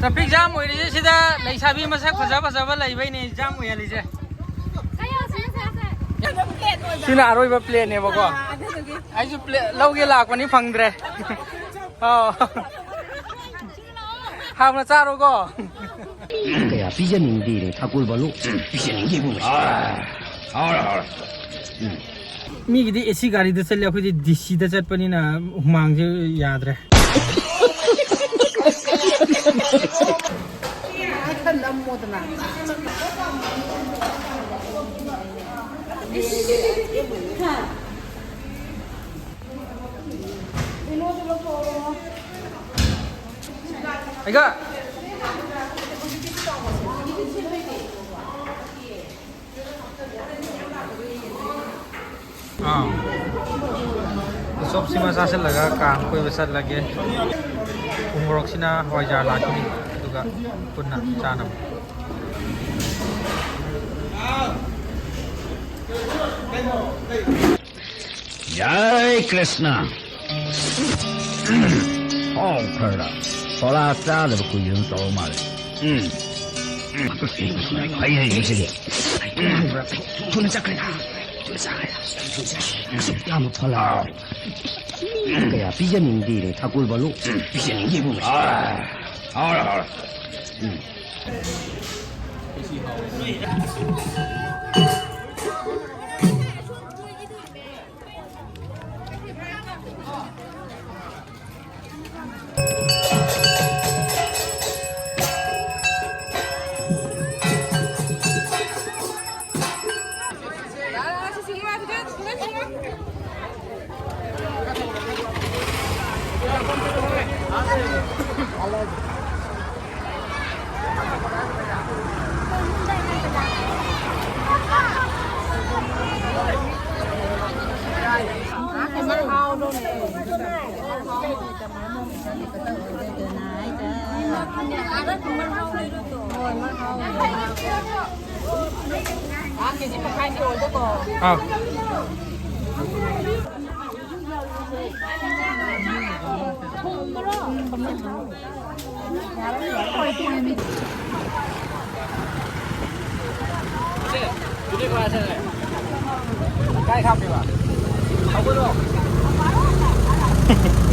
Traffic jam हो रही है लेसाबी मसक फजा फजाबा लेबैने जाम हो यालीजे सिना अरोइबा प्लेन है बको आइसु लौगे लाक्पनि फंग्रे हावना चारोको कया पिजनिंगदि ठाकुर बलु पिजनिंगदि मीगिदि एसी गाड़ी द चल्ले अखोइदि डीसी द चटपनिना हुमांगजे याद्रे Ayo. Sob si masasal laga kang koy besar lagi. Umurok sina wajar lagi ni juga punna canam. Jai Krishna. Oh, Perla. Hola, sada ku yun so mal. Ay, sige. Tuna sakay na. Kamu pala. Kaya pijaningi ni Thakur बलु pijaningi mo. Hala.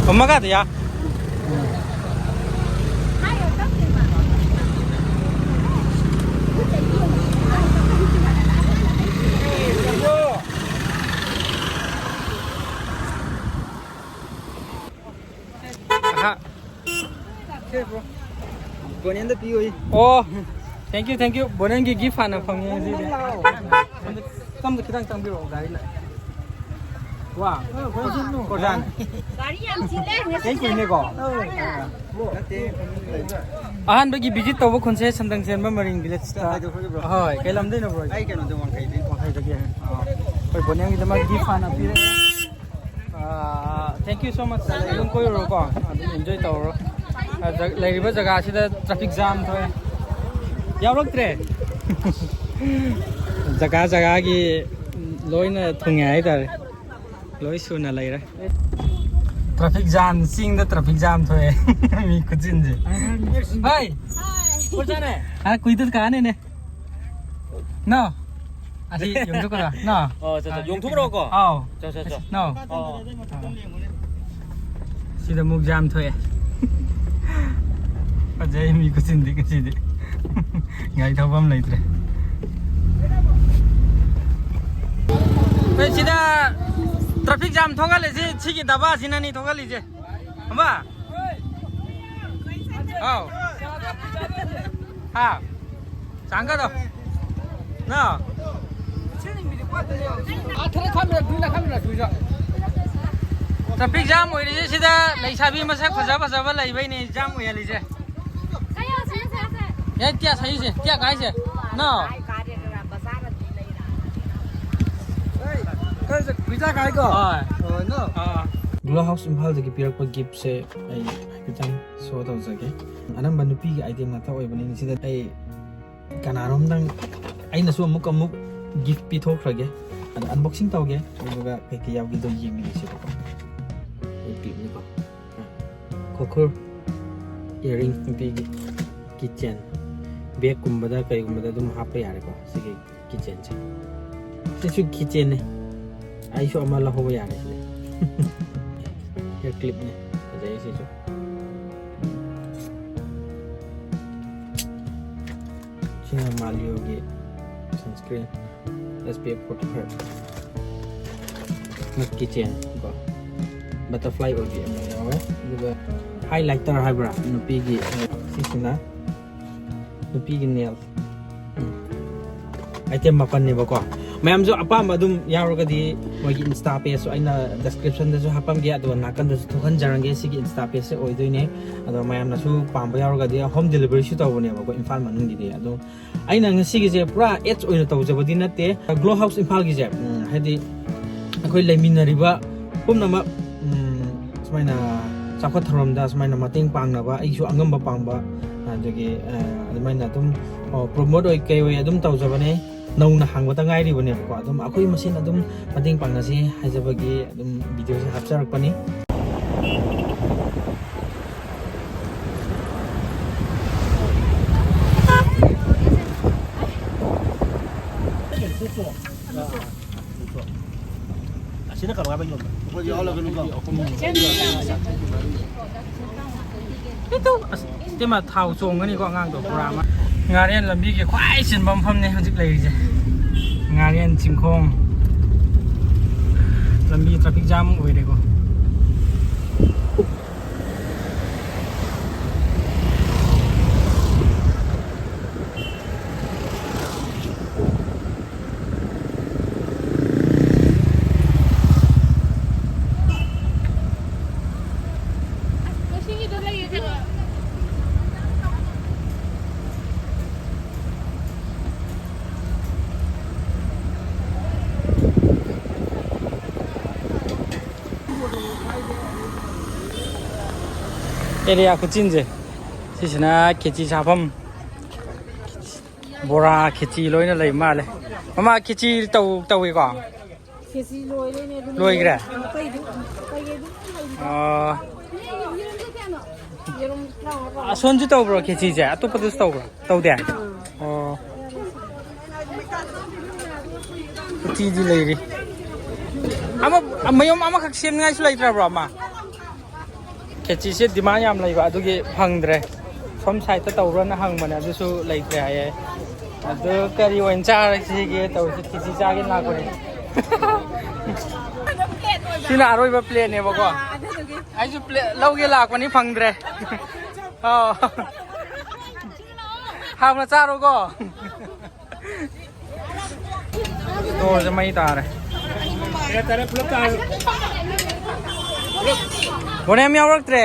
엄마가 돼야. Bonen da piyo yi. Oh, thank you. Bonen ki gift ana phangye ji de. Kam da kitang tang biro gari la. Wow. Ko jan. Gari yam chile. Thank you ne ko. Ahan bagi visit tawo khonse samdang sen ba maring village ta. Hoi, kai lam dei na bro. Ai kano de wang kai de. Wang kai da ke. Hoi bonen ki dama gift ana pire. Thank you so much. Lung ko ro ko. Enjoy tawo. लेरिबा जगह सिदा traffic jam थोय यावरक्त्रे जगह की लोइना थुंगे आइ तारे लोइ सुना लैरा traffic jam सिंग द ट्रैफिक जाम थोय मी खुजिन जे हाय कोजाने आ कुइदत काने ने न 아직 용ထု거라 나 용ထု로 거. 저 no 시다 묵 잠 토에 어제 미 그진데 그지데 ngay thawam lai tre pe sida traffic jam thoga le je chigi daba sina ni thoga li je hamba oh ha sanga do na traffic jam हो रही है सीधा लेसाबी मसक फजा फजाबा लेबैने जाम हो याली जे ये क्या सही से क्या गाय से ना Cái pizza cái cơ. हां No. ग्लो हाउस इम्फाल की पीरप गिफ्ट से खितंग शो तौजगे अनंब नुपी की item ngata oibani sida ai kanarom dang aina su amuk gift pithokrage ad unboxing tawge aduga kai yawgi do yemi se ko ai pi ni ko kokur earring nupi gi kitchen bag kumbada kai kumbada dum hapa yare ko sige kitchen se su kitchen ne ai so amala ho yare se hair clip ne ajai se so China Malio ge sunscreen SPF 45 not kitchen ko butterfly or ge amla yawe duga highlighter haibra nupi gi sisina nupi gi nail item mapan ne ba ko ma'am जो अपाम अदुम यारोगदी मोगी Insta page so आइना description दसु हपम गे अदो नाकन दसु थोखन Jarange सिगी Insta page से ओइदोइने अदो ma'am नसु palm यारोगदी home delivery सु तवने बको इम्फाल मनुंगी दे अदो आइना ngसिगी जे पुरा एच ओइना तवजबदी नते ग्लो हाउस इम्फाल गी जे हेदी अखोइ लेमिनरिबा पुमनमा समाइना चाखो थरमदा समाइना मतेंग पांगनबा आइसु अंगमबा पांगबा जगे अदुमाइना तुम प्रमोट ओइ कै ओइ अदुम तवजबने नौना हांगबता गाइरिबने को अदुम अखोइ मसिन अदुम मतेंग पांगनासि हाइजबगी अदुम भिडियो से हापचारकपनि Sini kan ngapain yun? Itu tema thau chong ngani ko ngang to pura ma ngarian lambi ke khwai sin bam pham ne hajik lai je ngarian chingkhong lambi traffic jam oi de ko area कुचिन जे सिसना खिची साफम बोरा खिची लोइना लई माले ममा खिची तौई को खिची लोइले ने लोइग्रा असोनजु तौब्रो खिची जे अतोपदस तौब्रो तौदे खिची जी लईरी अमा मयम अमा खक सेम ngai su laitrabro ma खिची से डिमांड याम लैबा अदुगे फंगद्रे सम साइड ता तौरना हंगमने अदुसु लैत्रे हाये अदु करी ओइन चारसिगे तौसि खिची चागे लाकोने सिना आरोइबा प्लेन ने बको आइजु प्ले लौगे लाकोनी फंगद्रे अ हामना चारो गो तो जमै तारे तारे पुलप तारे बोने हम यावरक्त्रे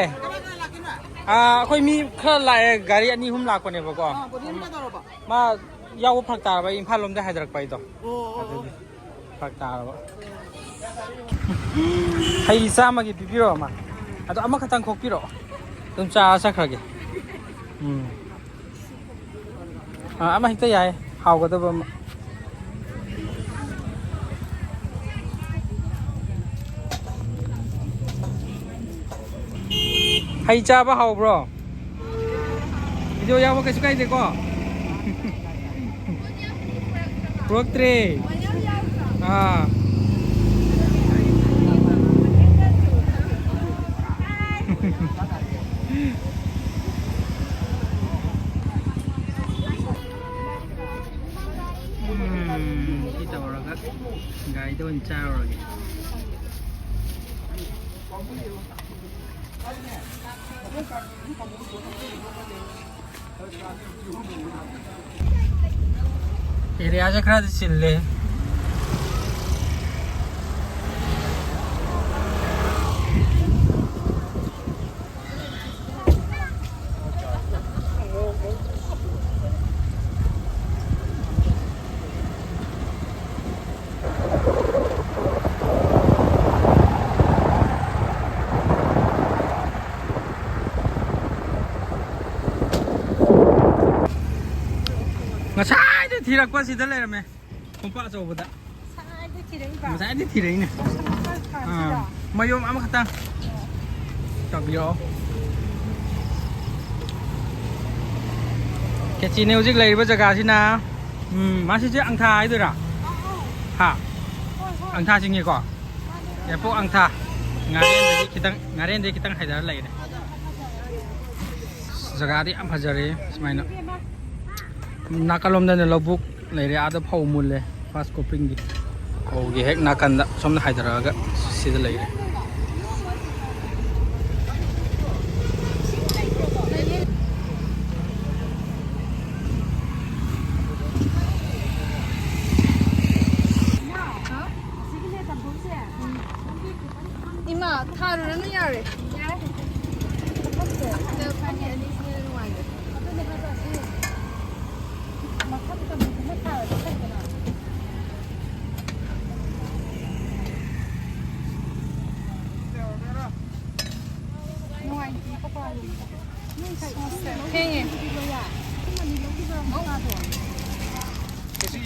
अखोइ मी खर लाए गाड़ी अनि हुम लाकोने बको मा याव फरक तारबा इम्फाल लोमदे हाइदरक पाइ तो फरक तारबा हाइ चामगी पिपिरो मा अदो अमा खतंग खोकपिरो तुम चा सखरगे अमा हिता याय हावगदब hay cha ba hầu bro video yang mau kasih deh kok bro 3 kita orang kan nggak itu encau lagi area से खरा चिल्ले ꯊꯤꯔꯛꯄ ꯁꯤꯗ ꯂꯩꯔꯝꯃꯦ ꯈꯣꯡꯄꯥꯛ ꯑꯆꯧꯕꯗ ꯉꯁꯥꯏꯗꯤ ꯊꯤꯔꯛꯏꯅꯦ ꯃꯌꯣꯝ ꯑꯃꯈꯛꯇꯪ ꯇꯧꯕꯤꯔꯛꯑꯣ ꯈꯦꯆꯤꯅꯦ ꯍꯧꯖꯤꯛ ꯂꯩꯔꯤꯕ ꯖꯒꯥꯁꯤꯅ ꯃꯁꯤꯁꯦ ꯑꯪꯊꯥ ꯍꯥꯏꯗꯣꯏꯔꯥ ꯍꯥ ꯑꯪꯊꯥ ꯆꯤꯡꯉꯤꯀꯣ ꯌꯥꯏꯄꯣꯛ ꯑꯪꯊꯥ ꯉꯥꯔꯦꯟꯗꯒꯤ ꯈꯤꯇꯪ ꯍꯥꯏꯊꯔ ꯂꯩꯔꯦ ꯖꯒꯥꯗꯤ ꯌꯥꯝ ꯐꯖꯔꯦ ꯁꯨꯃꯥꯏꯅ ꯅꯥꯀꯜꯂꯣꯝꯗꯅ ꯂꯧꯕꯨꯛ ꯂꯩꯔꯦ ꯑꯥꯗ ꯐꯧ ꯃꯨꯜꯂꯦ ꯐꯥꯁ ꯀꯣꯄꯤꯡꯒꯤ ꯐꯧꯒꯤ ꯍꯦꯛ ꯅꯥꯀꯟꯗ ꯁꯣꯝꯗ ꯍꯥꯏꯊꯔꯛꯑꯒ ꯁꯤꯗ ꯂꯩꯔꯦ 이마 타루는 야래.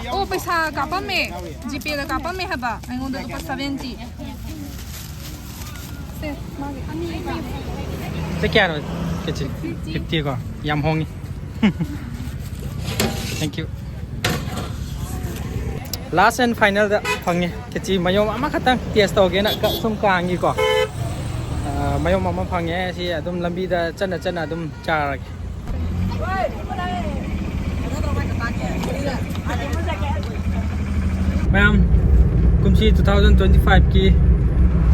오, पैसा कापा में जीपे ला कापा में है बा आइंगोंदा तो 70 चे क्या नो केची 50 को यम होंगी thank you last and final दा फंगे केची मयोम अमा खतंग टेस्ट तौगे ना सुम कांगी को मयोम अमा फंगे सी अदुम लंबी दा चना अदुम चारगे मैम कुमसी 2025 की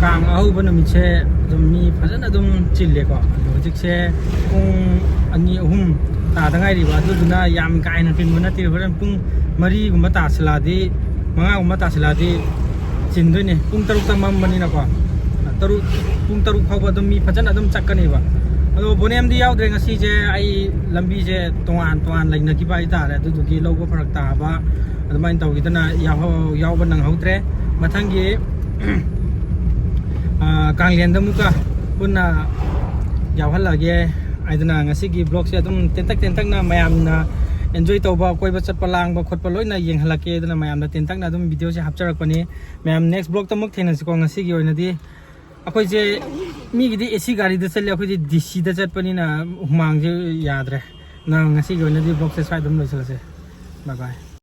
कांग अहुब नुमिसे अदुम मी फजन अदुम चिल्ले को हजिक से पुंग अनि अहुम तादंगाई रिबा दुना याम कायना पिन बना तिर हरन पुंग मरी गुमा तासलादी मंगा गुमा तासलादी चिन्दुने पुंग तरुक तमम बनिना को पुंग तरुक फाव अदुम मी फजन अदुम चक्कनेबा अदो बोनेम दी यावद्रे ngasi je ai lambi je toan laina ki bai tare duduki logo farak taaba adumain tawgidana yaw nang hautre mathangi कांगलेंद मुका पुना यावहलगे आइदना ngasi gi ब्लॉग से अदुम तेंतक ना मयाम ना एन्जॉय तौबा कोइबा चटपा लांगबा खोटपा लोइना येंहलके दना मयाम ना तेंतक ना अदुम वीडियो से हापचरक पनी मयाम नेक्स्ट ब्लॉग तमुक थेनसि को ngasi gi ओइनादि अखोइ जे मी गिदि एसी गाड़ी द चले अखोइ जे डीसी द चटपनी ना हुमांग जे याद्रे ना ngasi gi ओइनादि ब्लॉग से साइड दम लोइसलसे बाय बाय